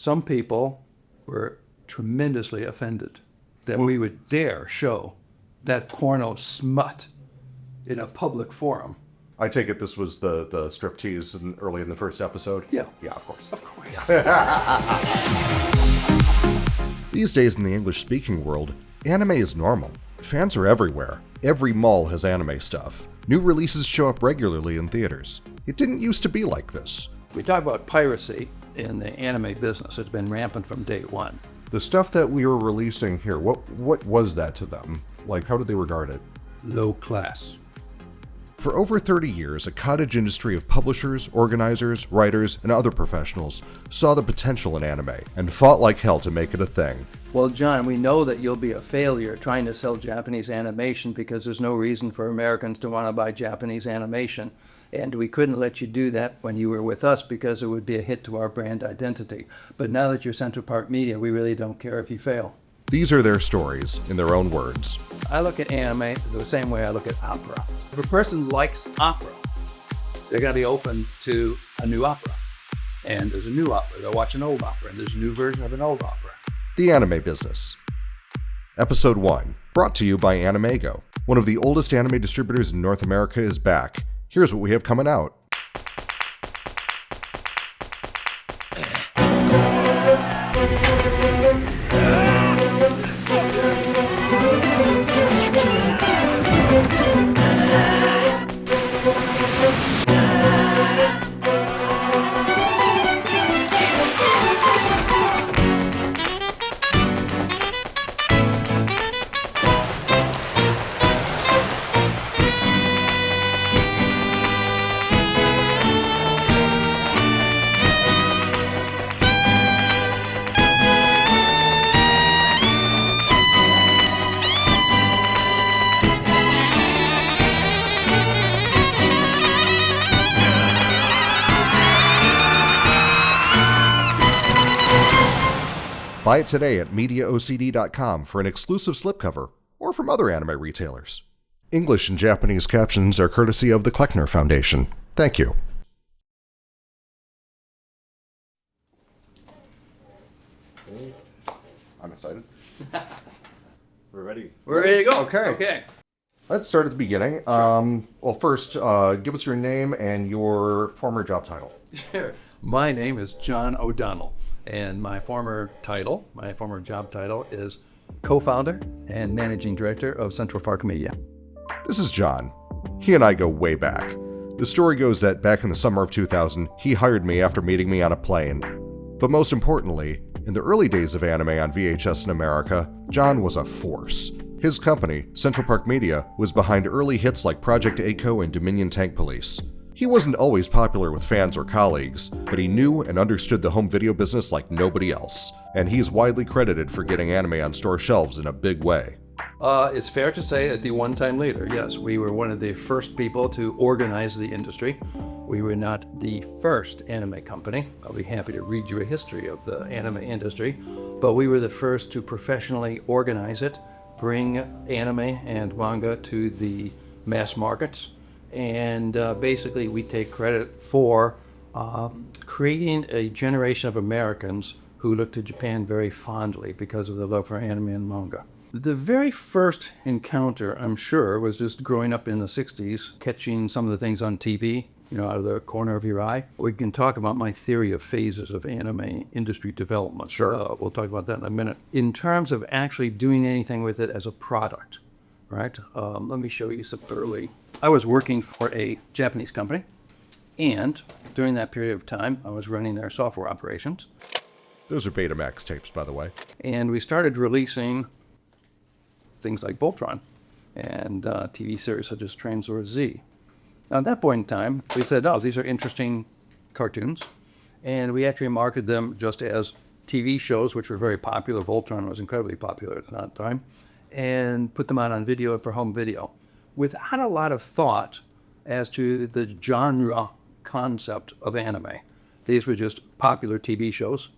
Some people were tremendously offended that we would dare show that porno smut in a public forum. I take it this was the striptease early in the first episode? Yeah. Yeah, of course. Of course. These days in the English-speaking world, anime is normal. Fans are everywhere. Every mall has anime stuff. New releases show up regularly in theaters. It didn't used to be like this. We talk about piracy in the anime business. It's been rampant from day one. The stuff that we were releasing here, what was that to them? Like, how did they regard it? Low class. For over 30 years, a cottage industry of publishers, organizers, writers, and other professionals saw the potential in anime and fought like hell to make it a thing. Well, John, we know that you'll be a failure trying to sell Japanese animation because there's no reason for Americans to want to buy Japanese animation. And we couldn't let you do that when you were with us because it would be a hit to our brand identity. But now that you're Central Park Media, we really don't care if you fail. These are their stories, in their own words. I look at anime the same way I look at opera. If a person likes opera, they're going to be open to a new opera. And there's a new opera. They'll watch an old opera, and there's a new version of an old opera. The Anime Business. Episode 1, brought to you by Animego. One of the oldest anime distributors in North America is back. Here's what we have coming out. Buy it today at MediaOCD.com for an exclusive slipcover, or from other anime retailers. English and Japanese captions are courtesy of the Kleckner Foundation. Thank you. I'm excited. We're ready. We're ready to go. Okay. Let's start at the beginning. Well, first, give us your name and your former job title. Sure. My name is John O'Donnell, and my former job title is co-founder and managing director of Central Park Media. This is John. He and I go way back. The story goes that back in the summer of 2000, he hired me after meeting me on a plane. But most importantly, in the early days of anime on VHS in America, John was a force. His company, Central Park Media, was behind early hits like Project A-ko and Dominion Tank Police. He wasn't always popular with fans or colleagues, but he knew and understood the home video business like nobody else, and he's widely credited for getting anime on store shelves in a big way. It's fair to say that the one-time leader, yes, we were one of the first people to organize the industry. We were not the first anime company. I'll be happy to read you a history of the anime industry, but we were the first to professionally organize it, bring anime and manga to the mass markets, and basically we take credit for creating a generation of Americans who look to Japan very fondly because of the love for anime and manga. The very first encounter, I'm sure, was just growing up in the 60s, catching some of the things on TV, out of the corner of your eye. We can talk about my theory of phases of anime industry development. Sure. We'll talk about that in a minute. In terms of actually doing anything with it as a product, right? Let me show you some early. I was working for a Japanese company, and during that period of time, I was running their software operations. Those are Betamax tapes, by the way. And we started releasing things like Voltron and TV series such as Tranzor Z. Now, at that point in time, we said, these are interesting cartoons. And we actually marketed them just as TV shows, which were very popular. Voltron was incredibly popular at that time. And put them out on video for home video without a lot of thought as to the genre concept of anime. These were just popular TV shows.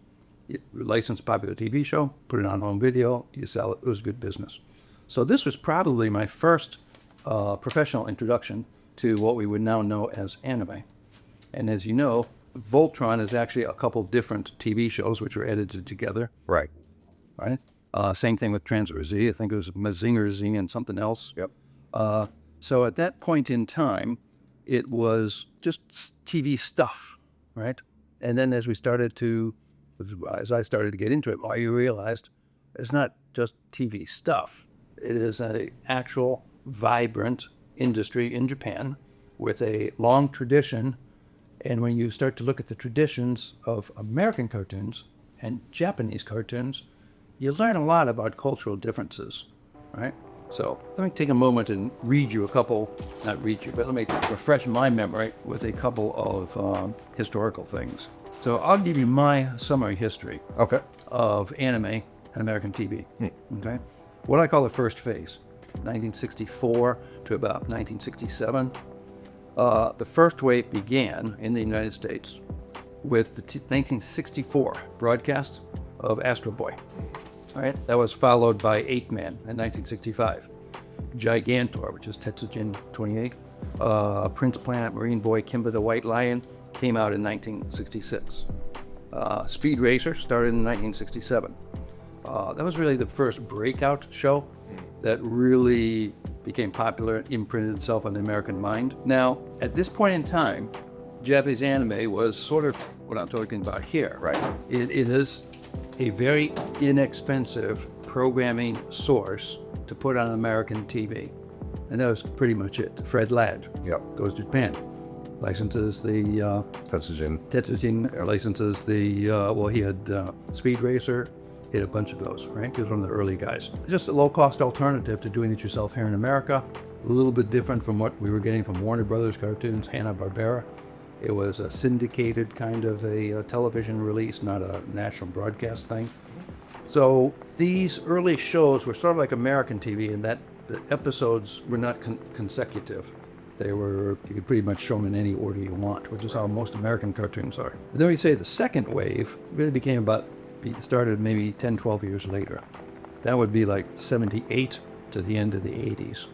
You license a popular TV show, put it on home video, you sell it. It was good business. So this was probably my first professional introduction to what we would now know as anime. And as you know, Voltron is actually a couple different TV shows which were edited together, Right. right? Same thing with Transfer Z. I think it was Mazinger Z and something else. Yep. So at that point in time, it was just TV stuff, right? And then as I started to get into it, you realized it's not just TV stuff. It is an actual vibrant industry in Japan with a long tradition. And when you start to look at the traditions of American cartoons and Japanese cartoons, you learn a lot about cultural differences, right? So let me take a moment and read you not read you, but let me refresh my memory with a couple of historical things. So I'll give you my summary history Okay. of anime and American TV, okay? What I call the first phase, 1964 to about 1967. The first wave began in the United States with the 1964 broadcast of Astro Boy. All right, that was followed by 8-Man in 1965. Gigantor, which is Tetsujin 28. Prince Planet, Marine Boy, Kimba the White Lion came out in 1966. Speed Racer started in 1967. That was really the first breakout show that really became popular and imprinted itself on the American mind. Now, at this point in time, Japanese anime was sort of what I'm talking about here. Right. It is a very inexpensive programming source to put on American TV. And that was pretty much it. Fred Ladd Yep. goes to Japan, licenses the Tetsujin, licenses the, he had Speed Racer, he had a bunch of those, right? He was one of the early guys. Just a low-cost alternative to doing it yourself here in America. A little bit different from what we were getting from Warner Brothers cartoons, Hanna-Barbera. It was a syndicated kind of a television release, not a national broadcast thing. So these early shows were sort of like American TV in that the episodes were not consecutive. You could pretty much show them in any order you want, which is how most American cartoons are. Then we say the second wave really started maybe 10, 12 years later. That would be like 78 to the end of the 80s.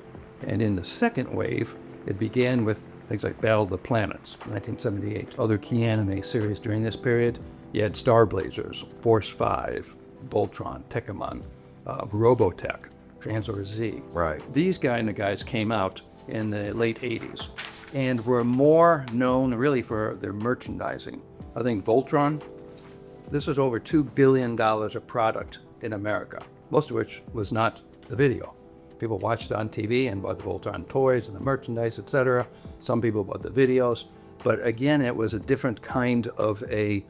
And in the second wave, it began with things like Battle of the Planets, 1978. Other key anime series during this period, you had Star Blazers, Force 5, Voltron, Tekkamon, Robotech, Transfer Z. Right. These guys came out in the late 80s and were more known really for their merchandising. I think Voltron, this was over $2 billion of product in America, most of which was not the video. People watched it on TV and bought the Voltron toys and the merchandise, etc. Some people bought the videos, but again, it was a different kind of a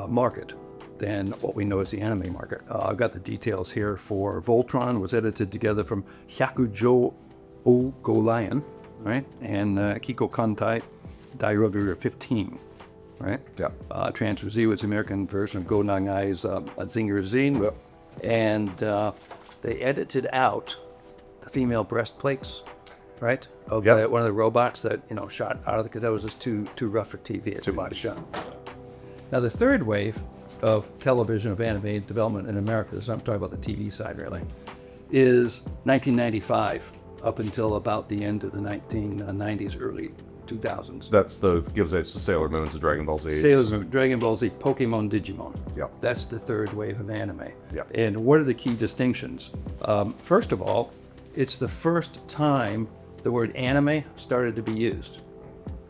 market than what we know as the anime market. I've got the details here for Voltron. Was edited together from Hyakujo O Go Lion, right, and Kiko Kantai Dairogu 15, right? Yeah. Transfer Z was the American version of Go Nangai's Zinger Z, and they edited out the female breastplates, right, of one of the robots that shot out of it because that was just too rough for TV. Too much. Now the third wave of television of anime development in America, so I'm talking about the TV side really, is 1995 up until about the end of the 1990s, early 2000s. That's gives age to Sailor Moon to Dragon Ball Z. Sailor Moon, Dragon Ball Z, Pokemon, Digimon. Yep. That's the third wave of anime. Yep. And what are the key distinctions? First of all, it's the first time the word anime started to be used.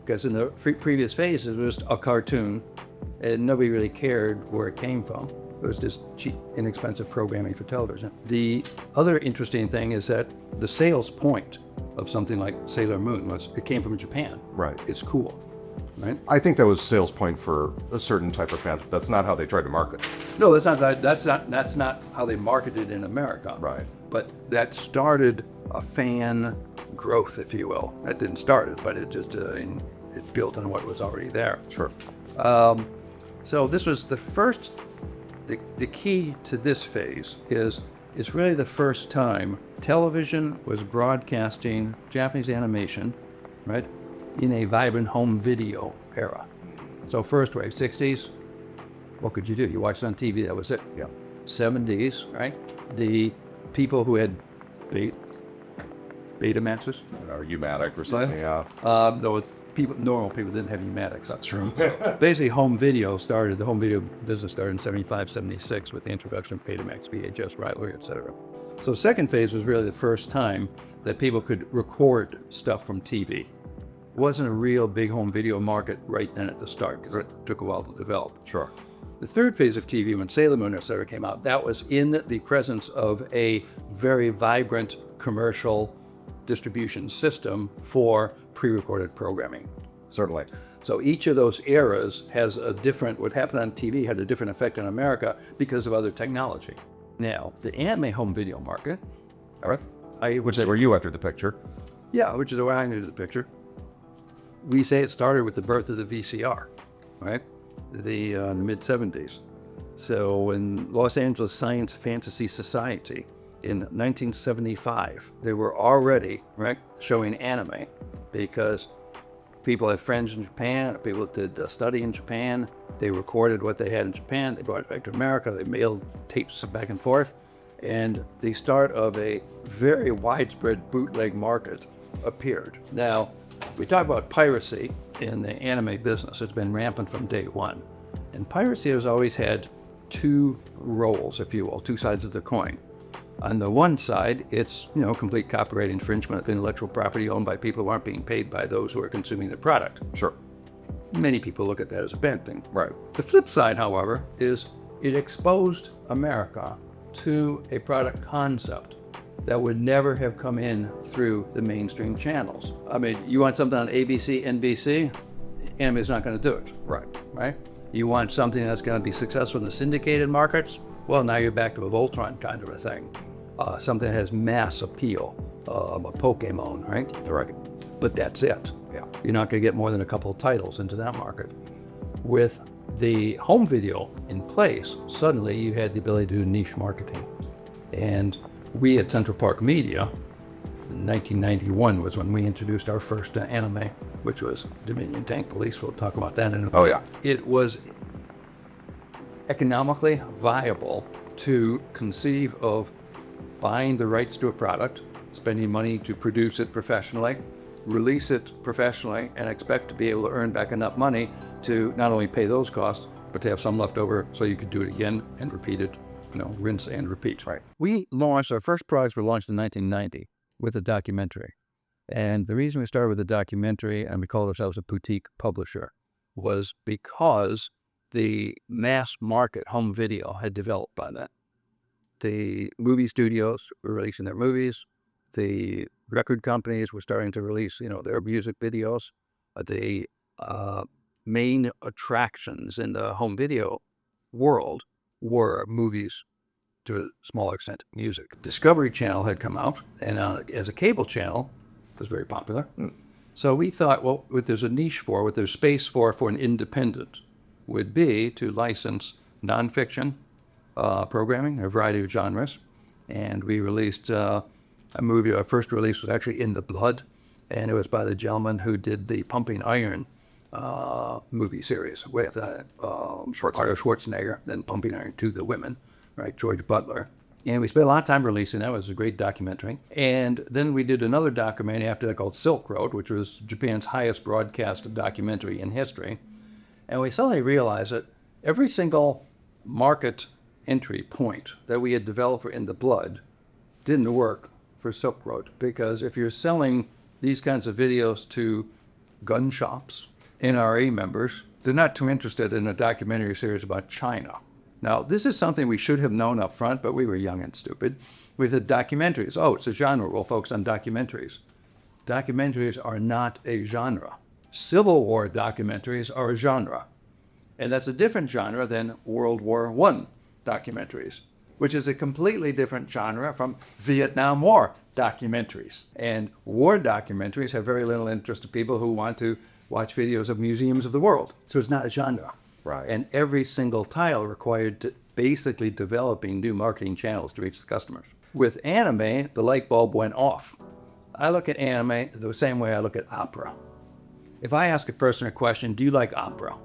Because in the previous phase, it was just a cartoon, and nobody really cared where it came from. It was just cheap, inexpensive programming for television. The other interesting thing is that the sales point of something like Sailor Moon was it came from Japan. Right. It's cool, right? I think that was a sales point for a certain type of fan. That's not how they tried to market. No, that's not how they marketed in America. Right. But that started a fan growth, if you will. That didn't start it, but it just it built on what was already there. Sure. So this was the first. The key to this phase is it's really the first time television was broadcasting Japanese animation, right, in a vibrant home video era. So first wave, 60s, what could you do? You watched it on TV, that was it. Yeah. 70s, right? The people who had Betamaxes, Or Umatic or something. Yeah. those normal people didn't have pneumatics. That's true. So basically, the home video business started in 75, 76 with the introduction of Betamax, VHS, Rilo, etc. So the second phase was really the first time that people could record stuff from TV. It wasn't a real big home video market right then at the start because it took a while to develop. Sure. The third phase of TV, when Sailor Moon, etc., came out, that was in the presence of a very vibrant commercial distribution system for pre-recorded programming. Certainly. So each of those eras has what happened on TV had a different effect on America because of other technology. Now, the anime home video market. All right. Which were you after the picture? Yeah, which is the way I knew the picture. We say it started with the birth of the VCR, right? The mid-70s. So in Los Angeles Science Fantasy Society in 1975, they were already showing anime because people had friends in Japan, people did study in Japan. They recorded what they had in Japan. They brought it back to America. They mailed tapes back and forth. And the start of a very widespread bootleg market appeared. Now, we talk about piracy in the anime business. It's been rampant from day one. And piracy has always had two roles, if you will, two sides of the coin. On the one side, it's complete copyright infringement of intellectual property owned by people who aren't being paid by those who are consuming the product. Sure. Many people look at that as a bad thing. Right. The flip side, however, is it exposed America to a product concept that would never have come in through the mainstream channels. I mean, you want something on ABC, NBC, anime is not going to do it. Right? You want something that's going to be successful in the syndicated markets? Well, now you're back to a Voltron kind of a thing. Something that has mass appeal, a Pokemon, right? Right. But that's it. Yeah. You're not going to get more than a couple of titles into that market. With the home video in place, suddenly you had the ability to do niche marketing. And we at Central Park Media, in 1991 was when we introduced our first anime, which was Dominion Tank Police. We'll talk about that in a minute. Oh, yeah. It was economically viable to conceive of buying the rights to a product, spending money to produce it professionally, release it professionally, and expect to be able to earn back enough money to not only pay those costs, but to have some left over so you could do it again and repeat it, rinse and repeat. Right. Our first products were launched in 1990 with a documentary. And the reason we started with a documentary and we called ourselves a boutique publisher was because the mass market home video had developed by then. The movie studios were releasing their movies. The record companies were starting to release, their music videos. The main attractions in the home video world were movies, to a smaller extent, music. Discovery Channel had come out, and as a cable channel, it was very popular. So we thought, well, what there's a niche for, what there's space for an independent, would be to license nonfiction programming, a variety of genres. And we released a movie. Our first release was actually In the Blood, and it was by the gentleman who did the Pumping Iron movie series with Arnold Schwarzenegger, then Pumping Iron to the Women, right, George Butler. And we spent a lot of time releasing that. It was a great documentary. And then we did another documentary after that called Silk Road, which was Japan's highest broadcast documentary in history. And we suddenly realized that every single market entry point that we had developed for In the Blood didn't work for Silk Road, because if you're selling these kinds of videos to gun shops, NRA members, they're not too interested in a documentary series about China. Now, this is something we should have known up front, but we were young and stupid. We did documentaries. Oh, it's a genre. We'll focus on documentaries. Documentaries are not a genre. Civil War documentaries are a genre. And that's a different genre than World War I documentaries, which is a completely different genre from Vietnam War documentaries. And war documentaries have very little interest to people who want to watch videos of museums of the world. So it's not a genre. Right. And every single tile required basically developing new marketing channels to reach the customers. With anime, the light bulb went off. I look at anime the same way I look at opera. If I ask a person a question, do you like opera?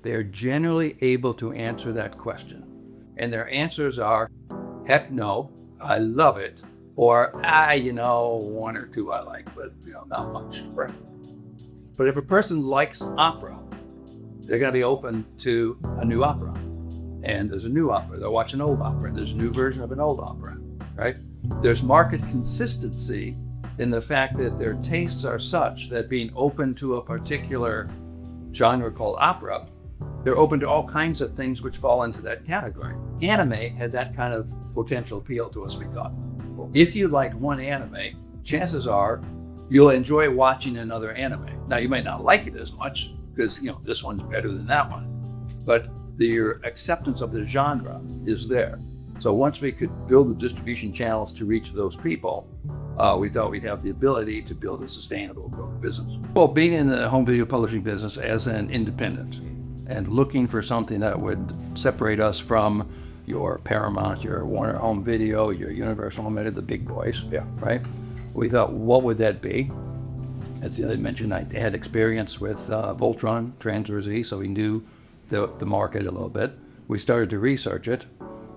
They're generally able to answer that question. And their answers are, heck no, I love it. Or, one or two I like, but not much. Right. But if a person likes opera, they're going to be open to a new opera. And there's a new opera. They'll watch an old opera, and there's a new version of an old opera, right? There's market consistency in the fact that their tastes are such that being open to a particular genre called opera, they're open to all kinds of things which fall into that category. Anime had that kind of potential appeal to us, we thought. If you liked one anime, chances are you'll enjoy watching another anime. Now, you might not like it as much because, this one's better than that one, but your acceptance of the genre is there. So once we could build the distribution channels to reach those people, we thought we'd have the ability to build a sustainable growth business. Well, being in the home video publishing business as an independent and looking for something that would separate us from your Paramount, your Warner Home Video, your Universal Home Video, the big boys, right? We thought, what would that be? As I mentioned, I had experience with Voltron, Transfer Z, so we knew the market a little bit. We started to research it,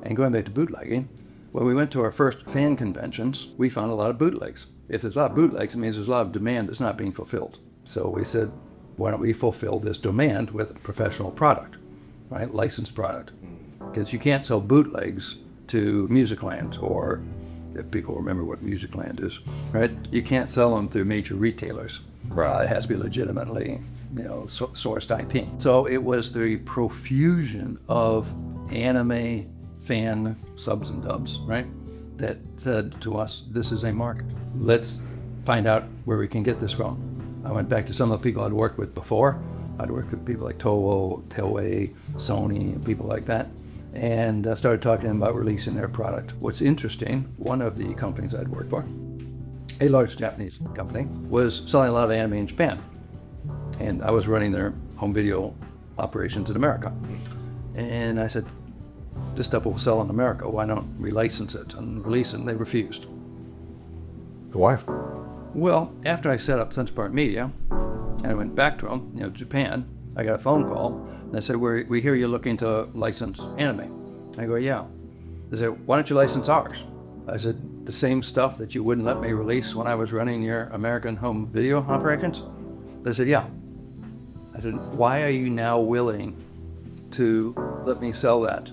and going back to bootlegging, when we went to our first fan conventions, we found a lot of bootlegs. If there's a lot of bootlegs, it means there's a lot of demand that's not being fulfilled. So we said, why don't we fulfill this demand with professional product, right? Licensed product. Because you can't sell bootlegs to Musicland, or if people remember what Musicland is, right? You can't sell them through major retailers. Right. It has to be legitimately, sourced IP. So it was the profusion of anime fan subs and dubs, right? That said to us, this is a market. Let's find out where we can get this from. I went back to some of the people I'd worked with before. I'd worked with people like Toho, Toei, Sony, and people like that, and started talking to them about releasing their product. What's interesting, one of the companies I'd worked for, a large Japanese company, was selling a lot of anime in Japan. And I was running their home video operations in America. And I said, this stuff will sell in America. Why don't we license it and release it? And they refused. Why? Well, after I set up Central Park Media, and I went back to them, Japan, I got a phone call, and they said, we hear you're looking to license anime. I go, yeah. They said, why don't you license ours? I said, the same stuff that you wouldn't let me release when I was running your American home video operations? They said, yeah. I said, why are you now willing to let me sell that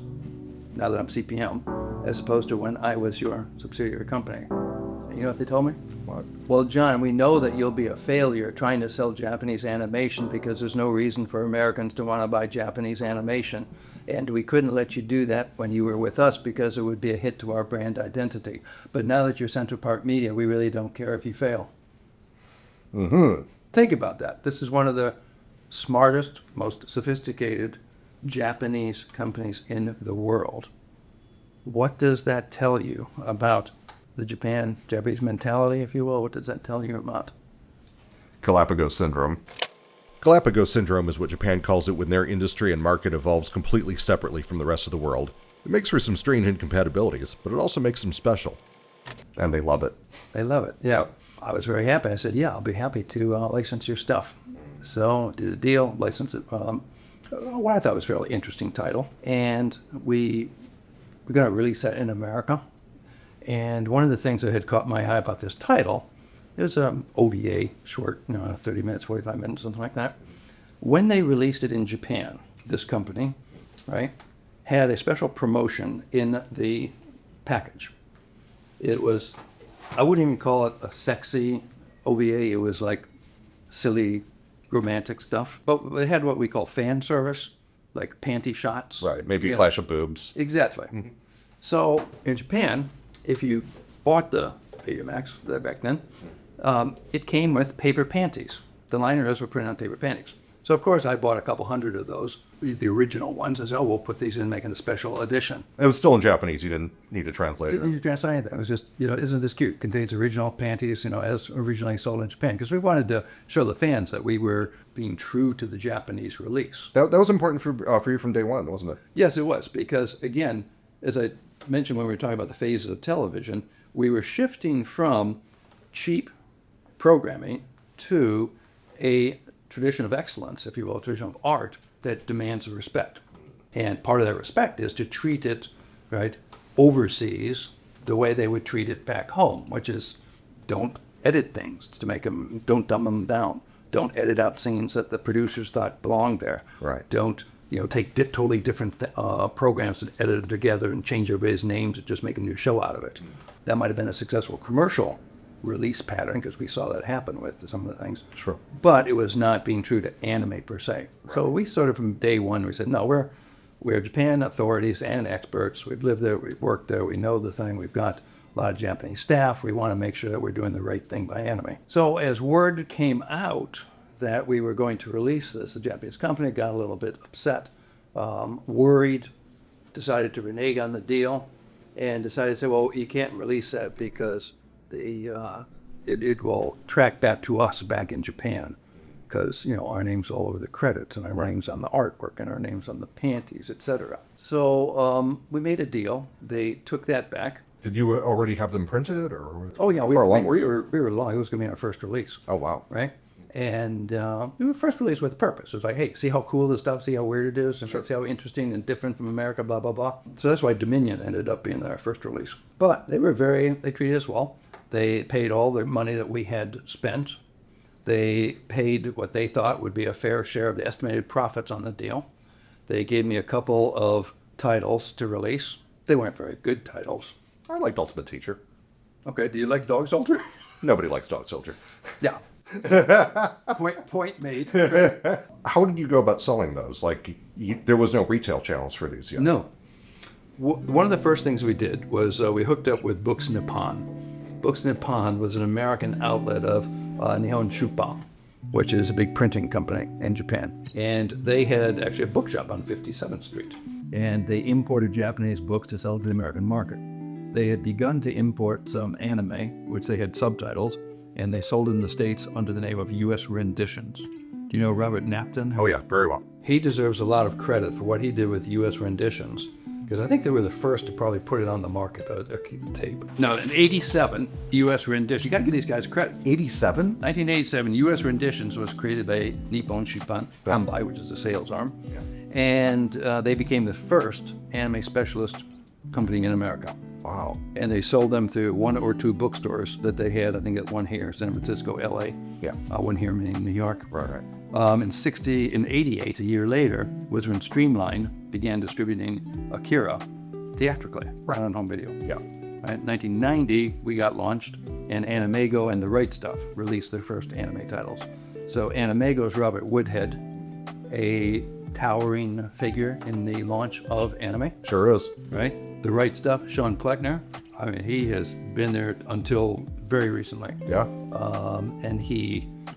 now that I'm CPM, as opposed to when I was your subsidiary company? And you know what they told me? What? Well, John, we know that you'll be a failure trying to sell Japanese animation because there's no reason for Americans to want to buy Japanese animation. And we couldn't let you do that when you were with us because it would be a hit to our brand identity. But now that you're Central Park Media, we really don't care if you fail. Mm-hmm. Think about that. This is one of the smartest, most sophisticated Japanese companies in the world. What does that tell you about the Japanese mentality, if you will? What does that tell you about? Galapagos Syndrome. Galapagos Syndrome is what Japan calls it when their industry and market evolves completely separately from the rest of the world. It makes for some strange incompatibilities, but it also makes them special. And they love it. They love it, yeah. I was very happy. I said, yeah, I'll be happy to license your stuff. So did a deal, licensed it. What I thought was a fairly interesting title. And we're going to release that in America. And one of the things that had caught my eye about this title, it was an OVA, short, 30 minutes, 45 minutes, something like that. When they released it in Japan, this company, right, had a special promotion in the package. It was, I wouldn't even call it a sexy OVA. It was like silly, romantic stuff. But it had what we call fan service, like panty shots. Right, maybe a flash of boobs. Exactly. Mm-hmm. So in Japan, if you bought the Betamax back then, it came with paper panties. The liners were printed on paper panties. So of course I bought a couple hundred of those, the original ones. I said, we'll put these in, making a special edition. It was still in Japanese. You didn't need to translate it. Didn't need to translate anything. It was just, isn't this cute? Contains original panties, as originally sold in Japan. Because we wanted to show the fans that we were being true to the Japanese release. That was important for you from day one, wasn't it? Yes, it was. Because again, as I mentioned when we were talking about the phases of television, we were shifting from cheap programming to a tradition of excellence, if you will, a tradition of art that demands respect. And part of that respect is to treat it, right, overseas the way they would treat it back home, which is don't edit things to make them, don't dumb them down. Don't edit out scenes that the producers thought belonged there. Right. Don't, take totally different programs and edit them together and change everybody's names and just make a new show out of it. That might have been a successful commercial release pattern because we saw that happen with some of the things. Sure. But it was not being true to anime per se. So we sort of from day one, we said, no, we're Japan authorities and experts. We've lived there, we've worked there, we know the thing. We've got a lot of Japanese staff. We want to make sure that we're doing the right thing by anime. So as word came out that we were going to release this, the Japanese company got a little bit upset, worried, decided to renege on the deal, and decided to say, well, you can't release that because it will track back to us back in Japan. Because, our name's all over the credits, and our name's on the artwork, and our name's on the panties, etc. So we made a deal. They took that back. Did you already have them printed, or? Oh yeah, we Far were along long. It was going to be our first release. Oh wow! Right, and we were first release with a purpose. It was like, hey, see how cool this stuff, see how weird it is, and see how interesting and different from America, blah blah blah. So that's why Dominion ended up being our first release. But they treated us well. They paid all the money that we had spent. They paid what they thought would be a fair share of the estimated profits on the deal. They gave me a couple of titles to release. They weren't very good titles. I liked Ultimate Teacher. Okay, do you like Dog Soldier? Nobody likes Dog Soldier. Yeah. Point made. How did you go about selling those? Like, there was no retail channels for these yet. No. One of the first things we did was we hooked up with Books Nippon. Books Nippon was an American outlet of Nihon Shuppan, which is a big printing company in Japan. And they had actually a bookshop on 57th Street. And they imported Japanese books to sell to the American market. They had begun to import some anime, which they had subtitles, and they sold in the States under the name of U.S. Renditions. Do you know Robert Napton? Oh yeah, very well. He deserves a lot of credit for what he did with U.S. Renditions, because I think they were the first to probably put it on the market, a tape. Now, in 87, U.S. Renditions, you got to give these guys credit. 87? 1987, U.S. Renditions was created by Nippon Shippan Kanbai, which is the sales arm, and they became the first anime specialist company in America. Wow. And they sold them through one or two bookstores that they had. I think at one here, San Francisco, L.A. Yeah. One here in New York. Right. In 88, a year later, was when Streamline began distributing Akira theatrically, on home video. Yeah. Right? 1990, we got launched, and Animego and The Right Stuff released their first anime titles. So Animego's Robert Woodhead, a towering figure in the launch of anime. Sure is. Right? The Right Stuff, Sean Kleckner. I mean, he has been there until very recently. Yeah. And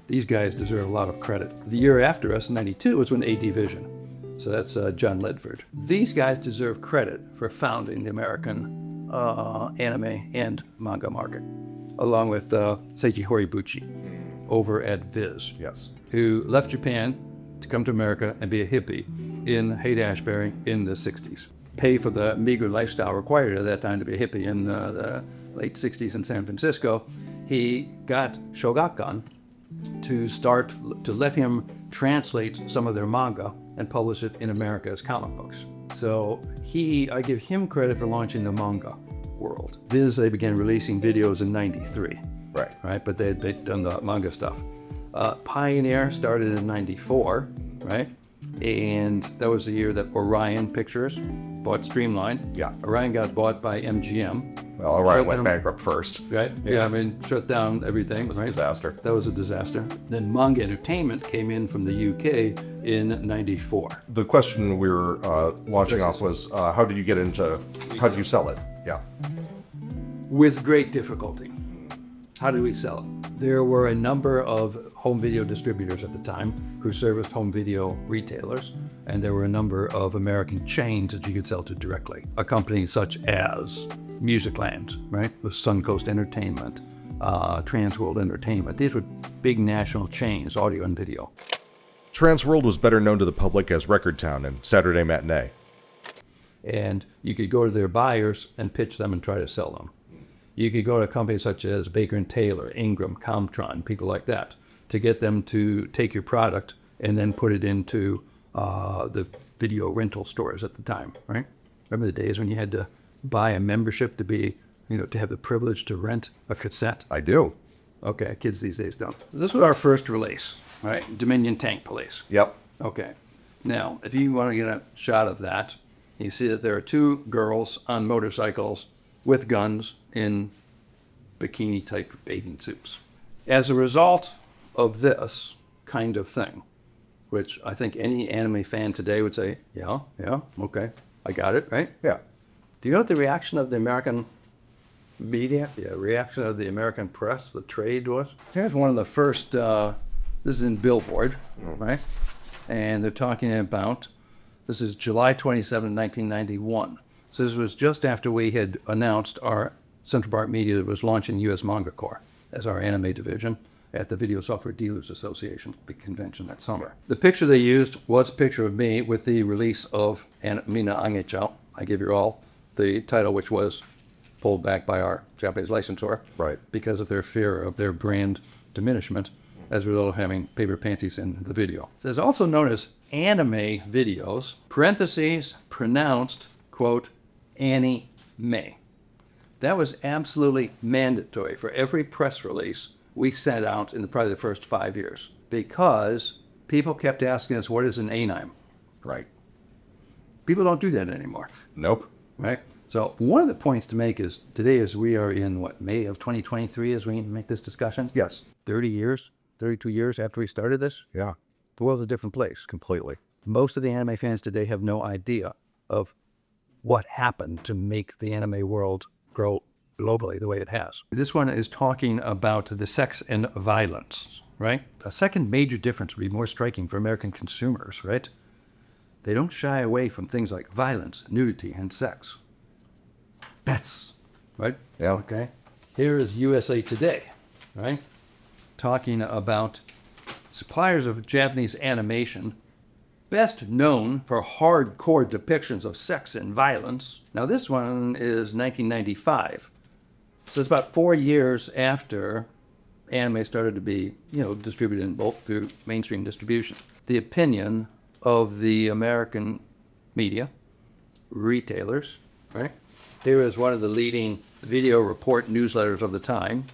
these guys deserve a lot of credit. The year after us, 92, was when AD Vision. So that's John Ledford. These guys deserve credit for founding the American anime and manga market, along with Seiji Horibuchi over at Viz. Yes. Who left Japan to come to America and be a hippie in Haight-Ashbury in the 60s. Pay for the meager lifestyle required at that time to be a hippie in the late 60s in San Francisco. He got Shogakukan to let him translate some of their manga and publish it in America as comic books. So I give him credit for launching the manga world. Viz, they began releasing videos in 93. Right, but they had done the manga stuff. Pioneer started in 94, right? And that was the year that Orion Pictures bought Streamline. Yeah. Orion got bought by MGM. Well, Orion went bankrupt first. Right? Yeah, I mean, shut down everything. It was a right? disaster. That was a disaster. Then Manga Entertainment came in from the UK in 94. The question we were launching off was, how did you sell it? Yeah. With great difficulty. How did we sell it? There were a number of home video distributors at the time who serviced home video retailers, and there were a number of American chains that you could sell to directly. A company such as Musicland, right, with Suncoast Entertainment, Transworld Entertainment. These were big national chains, audio and video. Transworld was better known to the public as Record Town and Saturday Matinee. And you could go to their buyers and pitch them and try to sell them. You could go to companies such as Baker & Taylor, Ingram, Comtron, people like that, to get them to take your product and then put it into the video rental stores at the time, right? Remember the days when you had to buy a membership to be, to have the privilege to rent a cassette? I do. Okay, kids these days don't. This was our first release. right? Dominion Tank Police. Yep. Okay. Now, if you want to get a shot of that, you see that there are two girls on motorcycles with guns in bikini-type bathing suits. As a result of this kind of thing, which I think any anime fan today would say, yeah, okay, I got it, right? Yeah. Do you know what the reaction of the American media, the reaction of the American press, the trade was? Here's one of the first, this is in Billboard, right? And they're talking about, this is July 27, 1991. So this was just after we had announced our Central Park Media was launching US Manga Corps as our anime division at the Video Software Dealers Association, big convention that summer. The picture they used was a picture of me with the release of Mina Angechao, I Give You All, the title which was pulled back by our Japanese licensor, Right. because of their fear of their brand diminishment as a result of having paper panties in the video. It is also known as anime videos, parentheses, pronounced, quote, Annie May. That was absolutely mandatory for every press release we sent out in probably the first 5 years, because people kept asking us, what is an anime? Right. People don't do that anymore, Nope. right? So one of the points to make is today, as we are in, May of 2023 as we make this discussion? Yes. 30 years, 32 years after we started this, Yeah. the world's a different place. Completely. Most of the anime fans today have no idea of what happened to make the anime world grow globally the way it has. This one is talking about the sex and violence, right? A second major difference would be more striking for American consumers, right? They don't shy away from things like violence, nudity, and sex. That's right? Yeah. Okay. Here is USA Today, right? Talking about suppliers of Japanese animation best known for hardcore depictions of sex and violence. Now this one is 1995. So it's about 4 years after anime started to be, distributed in both through mainstream distribution. The opinion of the American media, retailers, right? Here is one of the leading video report newsletters of the time.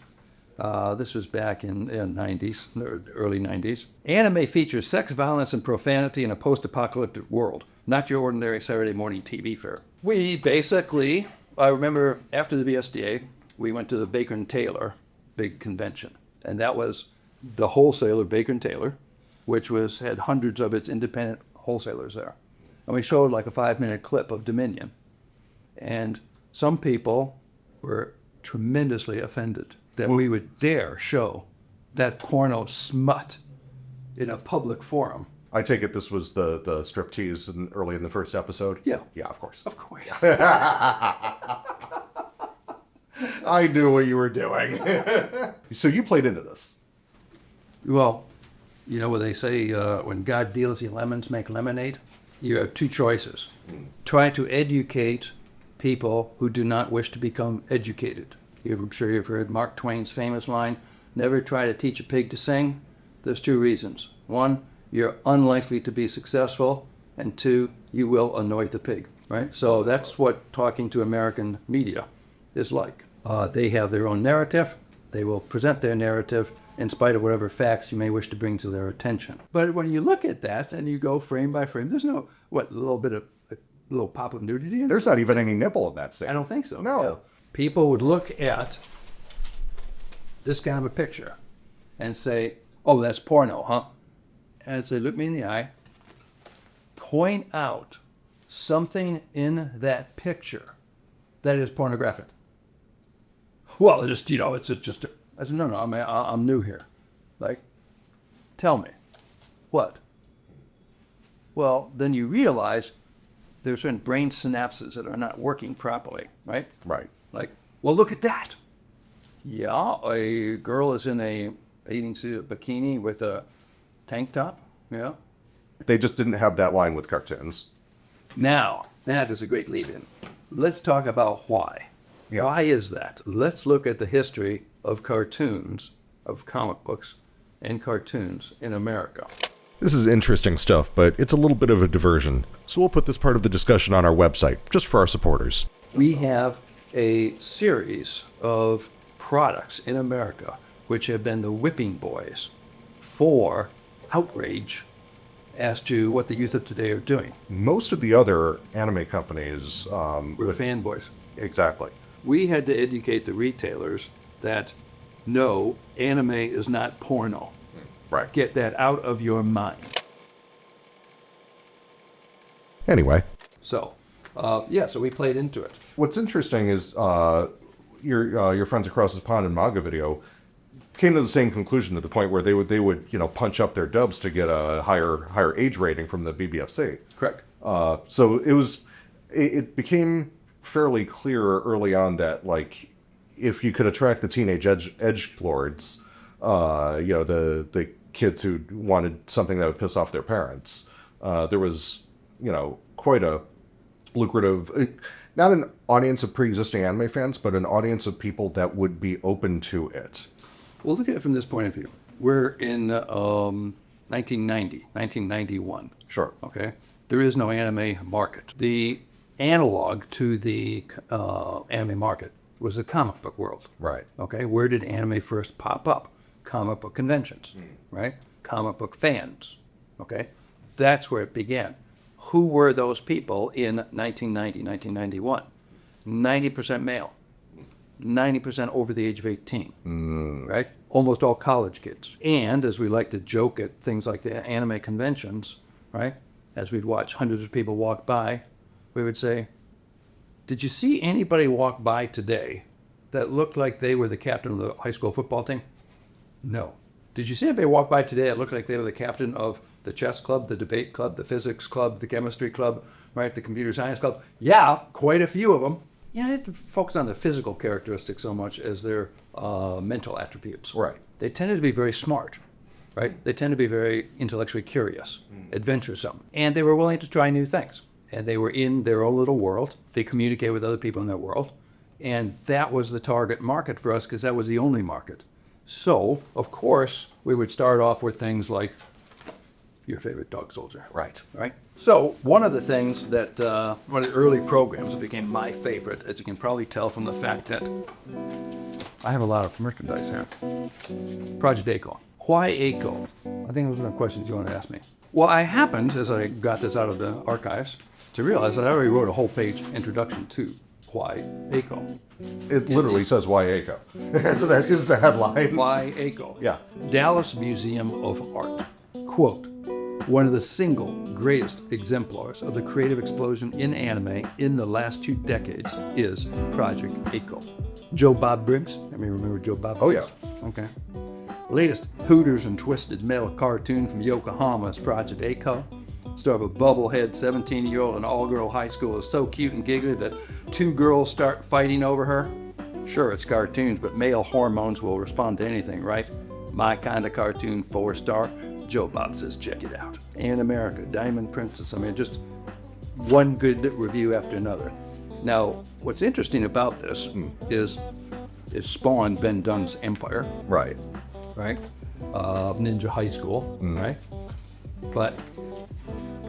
This was back in the 90s, early 90s. Anime features sex, violence, and profanity in a post-apocalyptic world. Not your ordinary Saturday morning TV fare. We basically, I remember after the BSDA, we went to the Baker & Taylor big convention. And that was the wholesaler, Baker & Taylor, which had hundreds of its independent wholesalers there. And we showed like a 5-minute clip of Dominion. And some people were tremendously offended that we would dare show that porno smut in a public forum. I take it this was the striptease early in the first episode? Yeah. Yeah, of course. Of course. I knew what you were doing. So you played into this. Well, you know what they say, when God deals you lemons, make lemonade? You have two choices. Try to educate people who do not wish to become educated. I'm sure you've heard Mark Twain's famous line, never try to teach a pig to sing. There's two reasons. One, you're unlikely to be successful, and two, you will annoy the pig, right? So that's what talking to American media is like. They have their own narrative. They will present their narrative in spite of whatever facts you may wish to bring to their attention. But when you look at that and you go frame by frame, there's no, a little pop of nudity in there? There's not even any nipple in that scene. I don't think so. No. People would look at this kind of a picture and say, oh, that's porno, huh? And I'd say, look me in the eye, point out something in that picture that is pornographic. Well, I said, no, I'm new here. Like, tell me, what? Well, then you realize there are certain brain synapses that are not working properly, right? Right. Like, well, look at that. Yeah, a girl is in a bathing suit, a bikini with a tank top. Yeah. They just didn't have that line with cartoons. Now, that is a great lead-in. Let's talk about why. Yeah. Why is that? Let's look at the history of cartoons, of comic books and cartoons in America. This is interesting stuff, but it's a little bit of a diversion, so we'll put this part of the discussion on our website, just for our supporters. We have a series of products in America which have been the whipping boys for outrage as to what the youth of today are doing. Most of the other anime companies, We're fanboys. exactly. We had to educate the retailers that no, anime is not porno. Right. Get that out of your mind. Anyway, So, so we played into it. what's interesting is your friends across the pond in Manga Video came to the same conclusion to the point where they would punch up their dubs to get a higher age rating from the BBFC. Correct. So it became fairly clear early on that, like, if you could attract the teenage edge lords, the kids who wanted something that would piss off their parents, there was quite a lucrative, not an audience of pre-existing anime fans, but an audience of people that would be open to it. Well, look at it from this point of view. We're in 1991. Sure. Okay? There is no anime market. The analog to the anime market was the comic book world. Right. Okay? Where did anime first pop up? Comic book conventions, right? Comic book fans. Okay? That's where it began. Who were those people in 1990, 1991? 90% male. 90% over the age of 18, right? Almost all college kids. And as we like to joke at things like the anime conventions, right? As we'd watch hundreds of people walk by, we would say, did you see anybody walk by today that looked like they were the captain of the high school football team? No. Did you see anybody walk by today that looked like they were the captain of the chess club, the debate club, the physics club, the chemistry club, right? The computer science club? Yeah, quite a few of them. Yeah, I didn't focus on the physical characteristics so much as their mental attributes. Right. They tended to be very smart, right? They tend to be very intellectually curious, adventuresome, and they were willing to try new things. And they were in their own little world. They communicate with other people in their world. And that was the target market for us because that was the only market. So, of course, we would start off with things like your favorite dog soldier. Right. Right? So, one of the things that, one of the early programs that became my favorite, as you can probably tell from the fact that I have a lot of merchandise here. Project ACO. Why ACO? I think those are the questions you want to ask me. Well, I happened, as I got this out of the archives, to realize that I already wrote a whole page introduction to why ACO. It literally says YACO. That is the headline. Why ACO? Yeah. Dallas Museum of Art. Quote, one of the single greatest exemplars of the creative explosion in anime in the last 2 decades is Project ACO. Joe Bob Briggs. Let me remember Joe Bob Oh, Briggs. yeah. Okay. Latest Hooters and Twisted Metal cartoon from Yokohama is Project ACO. Star of a bubblehead 17-year-old in all-girl high school is so cute and giggly that 2 girls start fighting over her. Sure, it's cartoons, but male hormones will respond to anything, right? My kind of cartoon, 4-star. Joe Bob says, check it out. And America, Diamond Princess. I mean, just one good review after another. Now, what's interesting about this is it spawned Ben Dunn's Empire, Right. right? Ninja High School, right? But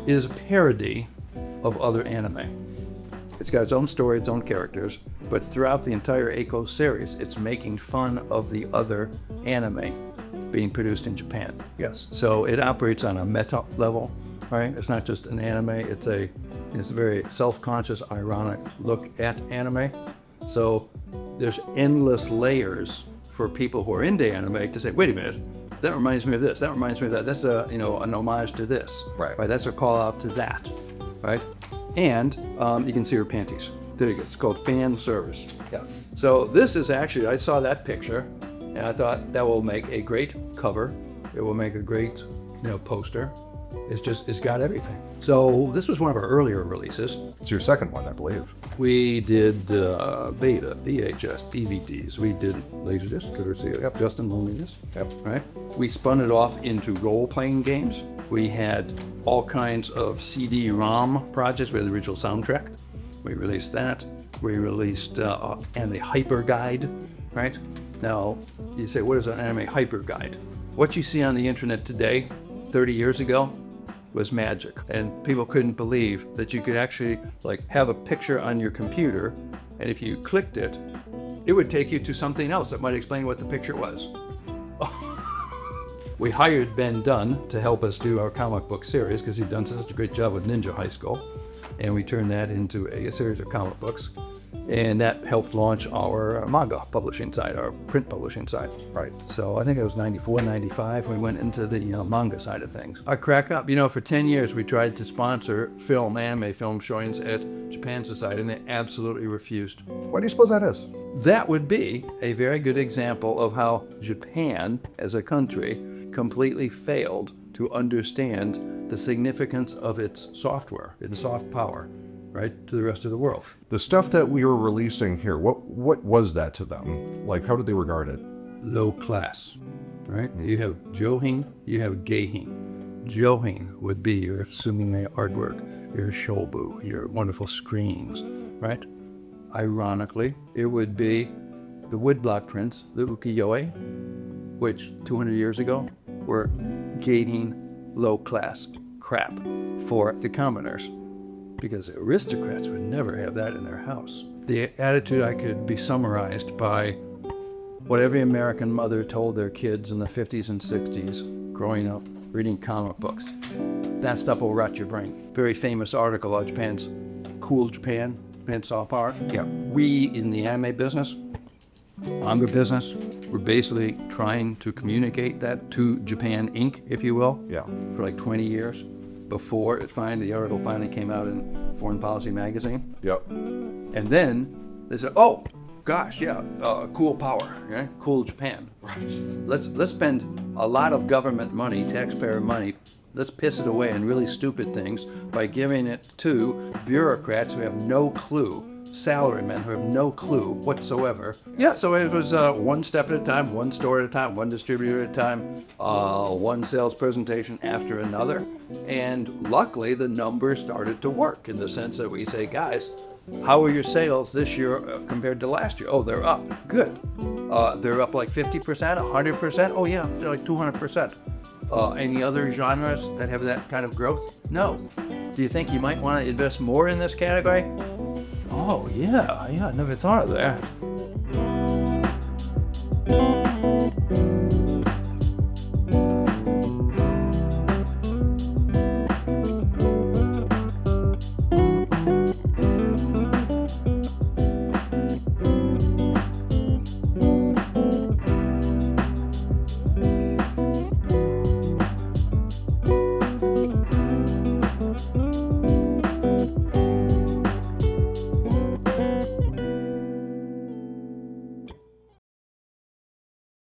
it is a parody of other anime. It's got its own story, its own characters, but throughout the entire ACO series, it's making fun of the other anime being produced in Japan. Yes. So it operates on a meta level, right? It's not just an anime, it's a very self-conscious, ironic look at anime. So there's endless layers for people who are into anime to say, wait a minute, that reminds me of this, that reminds me of that. That's an homage to this. Right. That's a call out to that, right? And you can see her panties. There you go. It's called fan service. Yes. So this is actually, I saw that picture, and I thought that will make a great cover. It will make a great, poster. It's got everything. So this was one of our earlier releases. It's your second one, I believe. We did beta, VHS, DVDs. We did Laserdisc, courtesy of Justin Loneliness. Yep. Right? We spun it off into role-playing games. We had all kinds of CD-ROM projects. We had the original soundtrack. We released that. We released Anime Hyper Guide, right? Now, you say, what is an Anime Hyper Guide? What you see on the internet today, 30 years ago, was magic. And people couldn't believe that you could actually have a picture on your computer, and if you clicked it, it would take you to something else that might explain what the picture was. We hired Ben Dunn to help us do our comic book series because he'd done such a great job with Ninja High School. And we turned that into a series of comic books. And that helped launch our manga publishing side, our print publishing side. Right. So I think it was 94, 95, we went into the manga side of things. I crack up. For 10 years we tried to sponsor anime film showings at Japan Society, and they absolutely refused. Why do you suppose that is? That would be a very good example of how Japan, as a country, completely failed to understand the significance of its software, its soft power, right, to the rest of the world. The stuff that we were releasing here, what was that to them? Like, how did they regard it? Low class, right? You have Johin, you have Geihin. Johin would be your sumimae artwork, your shobu, your wonderful screens, right? Ironically, it would be the woodblock prints, the ukiyo-e, which 200 years ago were Geihin low class crap for the commoners, because the aristocrats would never have that in their house. The attitude I could be summarized by what every American mother told their kids in the 50s and 60s growing up reading comic books. That stuff will rot your brain. Very famous article on Japan's Cool Japan soft power. Yeah, we in the anime business, manga business, we're basically trying to communicate that to Japan Inc., if you will, Yeah. for like 20 years before the article finally came out in Foreign Policy magazine. Yep. And then they said, oh, gosh, yeah, cool power, right? Cool Japan. Right. Let's spend a lot of government money, taxpayer money, let's piss it away in really stupid things by giving it to bureaucrats who have no clue, salarymen who have no clue whatsoever. Yeah, so it was one step at a time, one store at a time, one distributor at a time, one sales presentation after another. And luckily, the numbers started to work in the sense that we say, guys, how are your sales this year compared to last year? Oh, they're up. Good. They're up like 50%, 100%? Oh, yeah, they're like 200%. Any other genres that have that kind of growth? No. Do you think you might want to invest more in this category? Oh, yeah, I never thought of that.